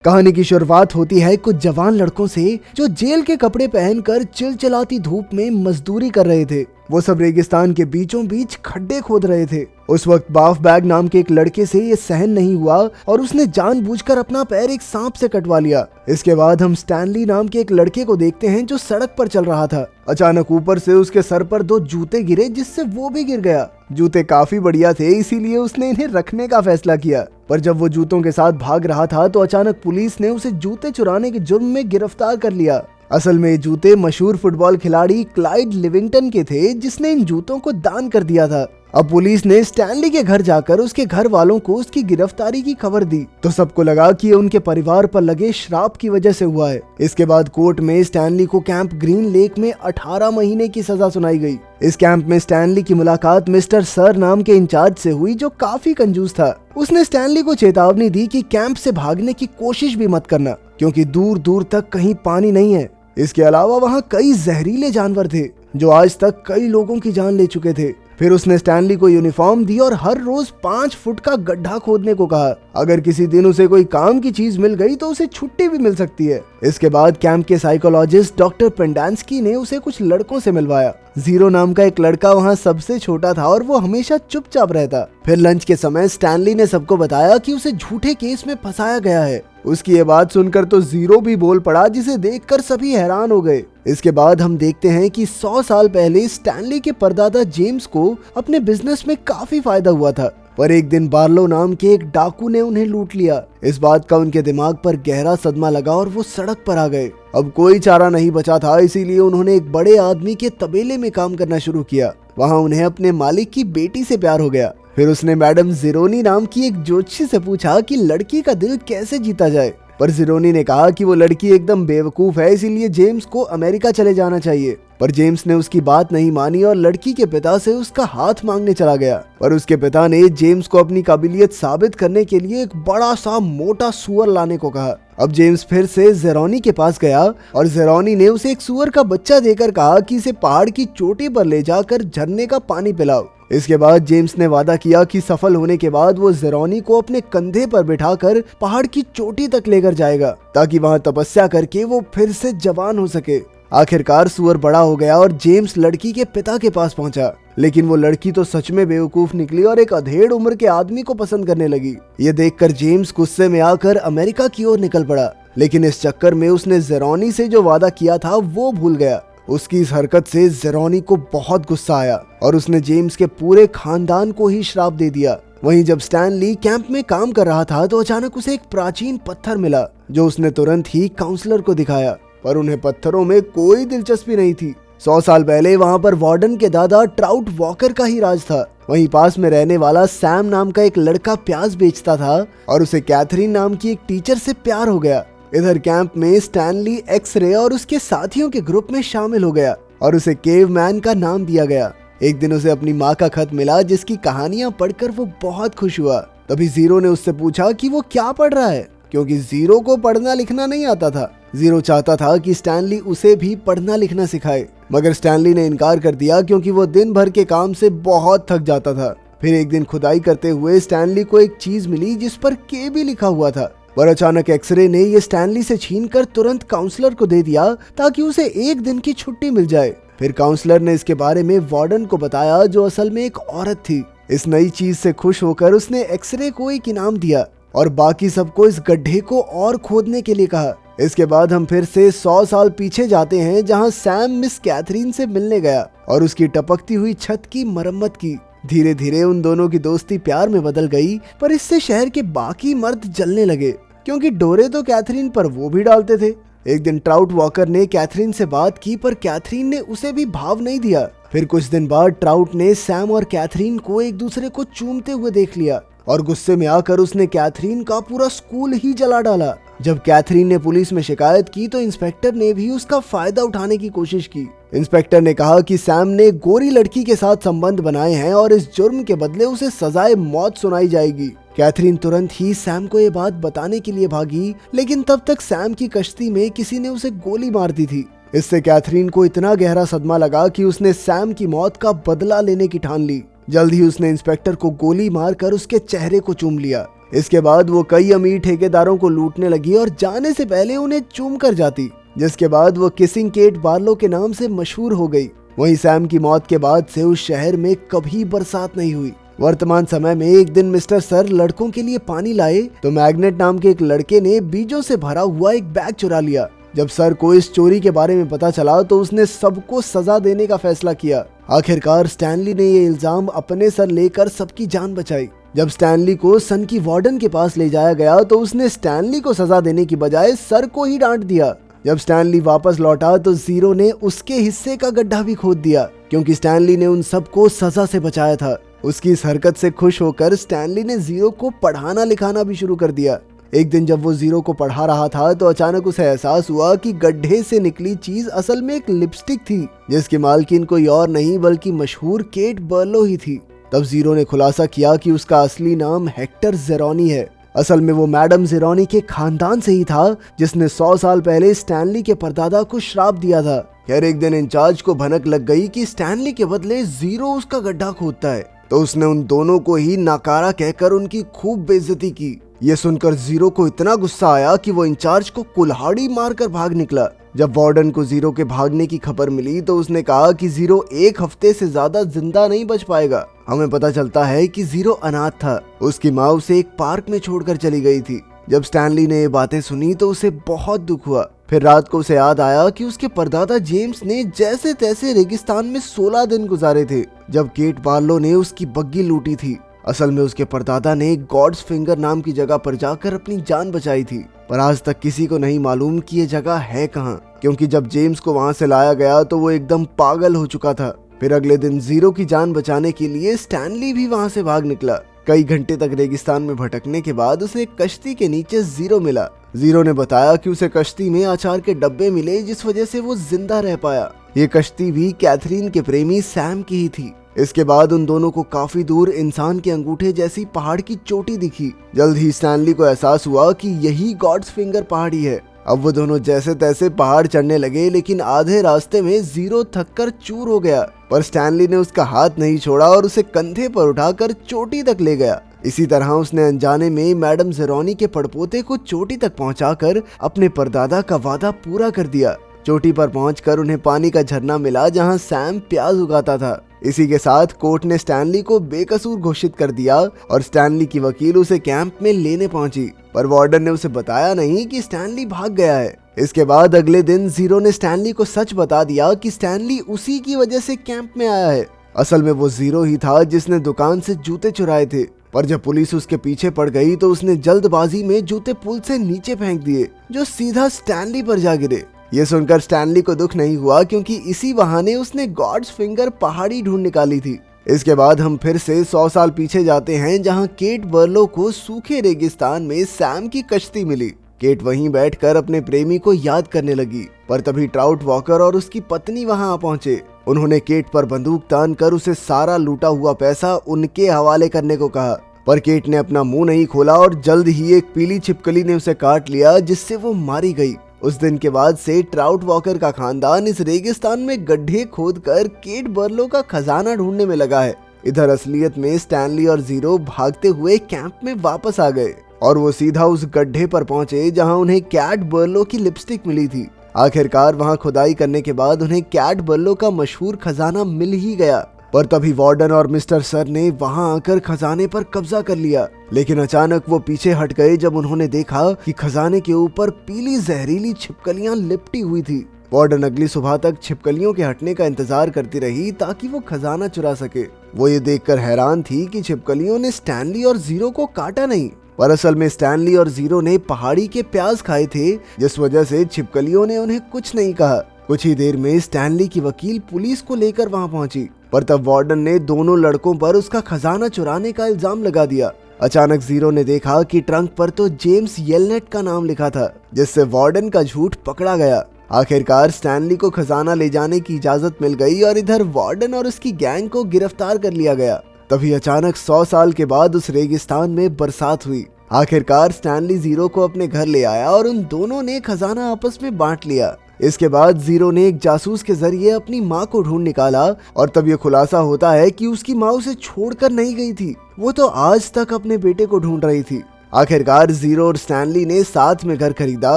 कहानी की शुरुआत होती है कुछ जवान लड़कों से जो जेल के कपड़े पहनकर चिलचिलाती धूप में मजदूरी कर रहे थे। वो सब रेगिस्तान के बीचों बीच खड्डे खोद रहे थे। उस वक्त बाफ बैग नाम के एक लड़के से ये सहन नहीं हुआ और उसने जानबूझकर अपना पैर एक सांप से कटवा लिया। इसके बाद हम स्टैनली नाम के एक लड़के को देखते हैं जो सड़क पर चल रहा था। अचानक ऊपर से उसके सर पर 2 जूते गिरे जिससे वो भी गिर गया। जूते काफी बढ़िया थे, इसीलिए उसने इन्हें रखने का फैसला किया। पर जब वो जूतों के साथ भाग रहा था तो अचानक पुलिस ने उसे जूते चुराने के जुर्म में गिरफ्तार कर लिया। असल में ये जूते मशहूर फुटबॉल खिलाड़ी क्लाइड लिविंगटन के थे जिसने इन जूतों को दान कर दिया था। अब पुलिस ने स्टैनली के घर जाकर उसके घर वालों को उसकी गिरफ्तारी की खबर दी तो सबको लगा कि ये उनके परिवार पर लगे श्राप की वजह से हुआ है। इसके बाद कोर्ट में स्टैनली को कैंप ग्रीन लेक में 18 महीने की सजा सुनाई गई। इस कैंप में स्टैनली की मुलाकात मिस्टर सर नाम के इंचार्ज से हुई जो काफी कंजूस था। उसने स्टैनली को चेतावनी दी कि कैंप से भागने की कोशिश भी मत करना क्योंकि दूर दूर तक कहीं पानी नहीं है। इसके अलावा वहाँ कई जहरीले जानवर थे जो आज तक कई लोगों की जान ले चुके थे। फिर उसने स्टैनली को यूनिफॉर्म दी और हर रोज 5 फुट का गड्ढा खोदने को कहा। अगर किसी दिन उसे कोई काम की चीज मिल गई तो उसे छुट्टी भी मिल सकती है। इसके बाद कैंप के साइकोलॉजिस्ट डॉक्टर पेंडांस्की ने उसे कुछ लड़कों से मिलवाया। जीरो नाम का एक लड़का वहाँ सबसे छोटा था और वो हमेशा चुपचाप रहता। फिर लंच के समय स्टैनली ने सबको बताया कि उसे झूठे केस में फंसाया गया है। उसकी ये बात सुनकर तो जीरो भी बोल पड़ा जिसे देखकर सभी हैरान हो गए। इसके बाद हम देखते हैं कि 100 साल पहले स्टैनली के परदादा जेम्स को अपने बिजनेस में काफी फायदा हुआ था, पर एक दिन बार्लो नाम के एक डाकू ने उन्हें लूट लिया। इस बात का उनके दिमाग पर गहरा सदमा लगा और वो सड़क पर आ गए। अब कोई चारा नहीं बचा था, इसीलिए उन्होंने एक बड़े आदमी के तबेले में काम करना शुरू किया। वहाँ उन्हें अपने मालिक की बेटी से प्यार हो गया। फिर उसने मैडम जिरोनी नाम की एक ज्योतिषी से पूछा कि लड़की का दिल कैसे जीता जाए, पर जिरोनी ने कहा कि वो लड़की एकदम बेवकूफ है, इसीलिए जेम्स को अमेरिका चले जाना चाहिए। पर जेम्स ने उसकी बात नहीं मानी और लड़की के पिता से उसका हाथ मांगने चला गया। पर उसके पिता ने जेम्स को अपनी काबिलियत साबित करने के लिए एक बड़ा सा मोटा सुअर लाने को कहा। अब जेम्स फिर से जेरोनी के पास गया और जेरोनी ने उसे एक सुअर का बच्चा देकर कहा कि इसे पहाड़ की चोटी पर ले जाकर झरने का पानी पिलाओ। इसके बाद जेम्स ने वादा किया कि सफल होने के बाद वो जेरोनी को अपने कंधे पर बिठाकर पहाड़ की चोटी तक लेकर जाएगा ताकि वहां तपस्या करके वो फिर से जवान हो सके। आखिरकार सुअर बड़ा हो गया और जेम्स लड़की के पिता के पास पहुंचा, लेकिन वो लड़की तो सच में बेवकूफ निकली और एक अधेड़ उम्र के आदमी को पसंद करने लगी। ये देखकर जेम्स गुस्से में आकर अमेरिका की ओर निकल पड़ा, लेकिन इस चक्कर में उसने जेरोनी से जो वादा किया था वो भूल गया। उसकी इस हरकत से जेरोनी को बहुत गुस्सा आया और उसने जेम्स के पूरे खानदान को ही श्राप दे दिया। वहीं जब स्टैनली कैंप में काम कर रहा था तो अचानक उसे एक प्राचीन पत्थर मिला जो उसने तुरंत ही काउंसलर को दिखाया, पर उन्हें पत्थरों में कोई दिलचस्पी नहीं थी। 100 साल पहले वहाँ पर वार्डन के दादा ट्राउट वॉकर का ही राज था। वहीं पास में रहने वाला सैम नाम का एक लड़का प्याज बेचता था और उसे कैथरीन नाम की एक टीचर से प्यार हो गया। इधर कैंप में स्टैनली एक्स-रे और उसके साथियों के ग्रुप में शामिल हो गया और उसे केवमैन का नाम दिया गया। एक दिन उसे अपनी माँ का खत मिला जिसकी कहानियां पढ़कर वो बहुत खुश हुआ। तभी जीरो ने उससे पूछा कि वो क्या पढ़ रहा है, क्योंकि जीरो को पढ़ना लिखना नहीं आता था। जीरो चाहता था कि स्टैनली उसे भी पढ़ना लिखना सिखाए, मगर स्टैनली ने इनकार कर दिया क्योंकि वो दिन भर के काम से बहुत थक जाता था। फिर एक दिन खुदाई करते हुए स्टैनली को एक चीज मिली जिस पर के भी लिखा हुआ था, पर अचानक एक्सरे ने ये स्टैनली से छीनकर तुरंत काउंसलर को दे दिया ताकि उसे एक दिन की छुट्टी मिल जाए। फिर काउंसलर ने इसके बारे में वार्डन को बताया जो असल में एक औरत थी। इस नई चीज से खुश होकर उसने एक्सरे को एक इनाम दिया और बाकी सबको इस गड्ढे को और खोदने के लिए कहा। इसके बाद हम फिर से 100 साल पीछे जाते हैं जहां सैम मिस कैथरीन से मिलने गया और उसकी टपकती हुई छत की मरम्मत की। धीरे धीरे उन दोनों की दोस्ती प्यार में बदल गई, पर इससे शहर के बाकी मर्द जलने लगे क्योंकि डोरे तो कैथरीन पर वो भी डालते थे। एक दिन ट्राउट वॉकर ने कैथरीन से बात की, पर कैथरीन ने उसे भी भाव नहीं दिया। फिर कुछ दिन बाद ट्राउट ने सैम और कैथरीन को एक दूसरे को चूमते हुए देख लिया और गुस्से में आकर उसने कैथरीन का पूरा स्कूल ही जला डाला। जब कैथरीन ने पुलिस में शिकायत की तो इंस्पेक्टर ने भी उसका फायदा उठाने की कोशिश की। इंस्पेक्टर ने कहा कि सैम ने गोरी लड़की के साथ संबंध बनाए हैं और इस जुर्म के बदले उसे सजाए मौत सुनाई जाएगी। कैथरीन तुरंत ही सैम को ये बात बताने के लिए भागी, लेकिन तब तक सैम की कश्ती में किसी ने उसे गोली मार दी थी। इससे कैथरीन को इतना गहरा सदमा लगा कि उसने सैम की मौत का बदला लेने की ठान ली। जल्द ही उसने इंस्पेक्टर को गोली मारकर उसके चेहरे को चूम लिया। इसके बाद वो कई अमीर ठेकेदारों को लूटने लगी और जाने से पहले उन्हें चूम कर जाती, जिसके बाद वो किसिंग केट बार्लो के नाम से मशहूर हो गई। वहीं सैम की मौत के बाद से उस शहर में कभी बरसात नहीं हुई। वर्तमान समय में एक दिन मिस्टर सर लड़कों के लिए पानी लाए तो मैग्नेट नाम के एक लड़के ने बीजों से भरा हुआ एक बैग चुरा लिया। जब सर को इस चोरी के बारे में पता चला तो उसने सबको सजा देने का फैसला किया। आखिरकार स्टैनली ने ये इल्जाम अपने सर लेकर सबकी जान बचाई। जब स्टैनली को सन की वार्डन के पास ले जाया गया तो उसने स्टैनली को सजा देने की बजाय सर को ही डांट दिया। जब स्टैनली वापस लौटा तो जीरो ने उसके हिस्से का गड्ढा भी खोद दिया, क्योंकि स्टैनली ने उन सबको सजा से बचाया था। उसकी इस हरकत से खुश होकर स्टैनली ने जीरो को पढ़ाना लिखाना भी शुरू कर दिया। एक दिन जब वो जीरो को पढ़ा रहा था तो अचानक उसे एहसास हुआ कि गड्ढे से निकली चीज असल में एक लिपस्टिक थी, जिसकी मालकिन कोई और नहीं बल्कि मशहूर केट बर्लो ही थी। तब जीरो ने खुलासा किया कि उसका असली नाम हेक्टर जेरोनी है। असल में वो मैडम जेरोनी के खानदान से ही था, जिसने 100 साल पहले स्टैनली के परदादा को श्राप दिया था। खैर एक दिन इंचार्ज को भनक लग गई कि स्टैनली के बदले जीरो उसका गड्ढा खोदता है, तो उसने उन दोनों को ही नाकारा कहकर उनकी खूब बेइज्जती की। ये सुनकर जीरो को इतना गुस्सा आया कि वो इंचार्ज को कुल्हाड़ी मारकर भाग निकला। जब वार्डन को जीरो के भागने की खबर मिली तो उसने कहा कि जीरो 1 हफ्ते से ज्यादा जिंदा नहीं बच पाएगा। हमें पता चलता है कि जीरो अनाथ था, उसकी माँ उसे एक पार्क में छोड़कर चली गई थी। जब स्टैनली ने ये बातें सुनी तो उसे बहुत दुख हुआ। फिर रात को उसे याद आया कि उसके परदादा जेम्स ने जैसे तैसे रेगिस्तान में 16 दिन गुजारे थे जब केट बार्लो ने उसकी बग्गी लूटी थी। असल में उसके परदादा ने गॉड्स फिंगर नाम की जगह पर जाकर अपनी जान बचाई थी, पर आज तक किसी को नहीं मालूम कि ये जगह है कहाँ, क्योंकि जब जेम्स को वहाँ से लाया गया तो वो एकदम पागल हो चुका था। फिर अगले दिन जीरो की जान बचाने के लिए स्टैनली भी वहाँ से भाग निकला। कई घंटे तक रेगिस्तान में भटकने के बाद उसे एक कश्ती के नीचे जीरो मिला। जीरो ने बताया कि उसे कश्ती में अचार के डब्बे मिले, जिस वजह से वो जिंदा रह पाया। ये कश्ती भी कैथरीन के प्रेमी सैम की ही थी। इसके बाद उन दोनों को काफी दूर इंसान के अंगूठे जैसी पहाड़ की चोटी दिखी। जल्द ही स्टैनली को एहसास हुआ कि यही गॉड्स फिंगर पहाड़ी है। अब वो दोनों जैसे तैसे पहाड़ चढ़ने लगे, लेकिन आधे रास्ते में जीरो थककर चूर हो गया, पर स्टैनली ने उसका हाथ नहीं छोड़ा और उसे कंधे पर उठाकर चोटी तक ले गया। इसी तरह उसने अनजाने में मैडम जेरोनी के पड़पोते को चोटी तक पहुंचाकर अपने परदादा का वादा पूरा कर दिया। चोटी पर पहुंचकर उन्हें पानी का झरना मिला जहां सैम प्याज उगाता था। इसी के साथ कोर्ट ने स्टैनली को बेकसूर घोषित कर दिया और स्टैनली की वकील उसे कैंप में लेने पहुंची, पर वार्डन ने उसे बताया नहीं कि स्टैनली भाग गया है। इसके बाद अगले दिन जीरो ने स्टैनली को सच बता दिया कि स्टैनली उसी की वजह से कैंप में आया है। असल में वो जीरो ही था जिसने दुकान से जूते चुराए थे, पर जब पुलिस उसके पीछे पड़ गई तो उसने जल्दबाजी में जूते पुल से नीचे फेंक दिए, जो सीधा स्टैनली पर जा गिरे। ये सुनकर स्टैनली को दुख नहीं हुआ, क्योंकि इसी बहाने उसने गॉड्स फिंगर पहाड़ी ढूंढ निकाली थी। इसके बाद हम फिर से 100 साल पीछे जाते हैं, जहां केट बर्लो को सूखे रेगिस्तान में सैम की कश्ती मिली। केट वहीं बैठकर अपने प्रेमी को याद करने लगी, पर तभी ट्राउट वॉकर और उसकी पत्नी वहां आ पहुंचे। उन्होंने केट पर बंदूक तान कर उसे सारा लूटा हुआ पैसा उनके हवाले करने को कहा, पर केट ने अपना मुंह नहीं खोला और जल्द ही एक पीली छिपकली ने उसे काट लिया, जिससे वो मारी गई। उस दिन के बाद से ट्राउट वॉकर का खानदान इस रेगिस्तान में गड्ढे खोदकर केट बर्लो का खजाना ढूंढने में लगा है। इधर असलियत में स्टैनली और जीरो भागते हुए कैंप में वापस आ गए और वो सीधा उस गड्ढे पर पहुंचे जहां उन्हें कैट बर्लो की लिपस्टिक मिली थी। आखिरकार वहां खुदाई करने के बाद उन्हें कैट बर्लो का मशहूर खजाना मिल ही गया, पर तभी वार्डन और मिस्टर सर ने वहां आकर खजाने पर कब्जा कर लिया। लेकिन अचानक वो पीछे हट गए जब उन्होंने देखा कि खजाने के ऊपर पीली जहरीली छिपकलियां लिपटी हुई थी। वार्डन अगली सुबह तक छिपकलियों के हटने का इंतजार करती रही ताकि वो खजाना चुरा सके। वो ये देखकर हैरान थी कि छिपकलियों ने स्टैनली और जीरो को काटा नहीं, पर असल में स्टैनली और जीरो ने पहाड़ी के प्याज खाए थे, जिस वजह से छिपकलियों ने उन्हें कुछ नहीं कहा। कुछ ही देर में स्टैनली की वकील पुलिस को लेकर वहां पहुंची, पर तब वार्डन ने दोनों लड़कों पर उसका खजाना चुराने का इल्जाम लगा दिया। अचानक जीरो ने देखा कि ट्रंक पर तो जेम्स येलनेट का नाम लिखा था, जिससे वार्डन का झूठ पकड़ा गया। आखिरकार स्टैनली को खजाना ले जाने की इजाजत मिल गई और इधर वार्डन और उसकी गैंग को गिरफ्तार कर लिया गया। तभी अचानक 100 साल के बाद उस रेगिस्तान में बरसात हुई। आखिरकार स्टैनली जीरो को अपने घर ले आया और उन दोनों ने खजाना आपस में बांट लिया। इसके बाद जीरो ने एक जासूस के जरिए अपनी माँ को ढूंढ निकाला और तब ये खुलासा होता है कि उसकी माँ उसे छोड़कर नहीं गई थी, वो तो आज तक अपने बेटे को ढूंढ रही थी। आखिरकार जीरो और स्टैनली ने साथ में घर खरीदा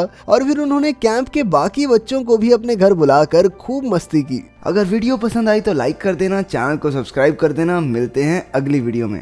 और फिर उन्होंने कैंप के बाकी बच्चों को भी अपने घर बुलाकर खूब मस्ती की। अगर वीडियो पसंद आई तो लाइक कर देना, चैनल को सब्सक्राइब कर देना। मिलते हैं अगली वीडियो में।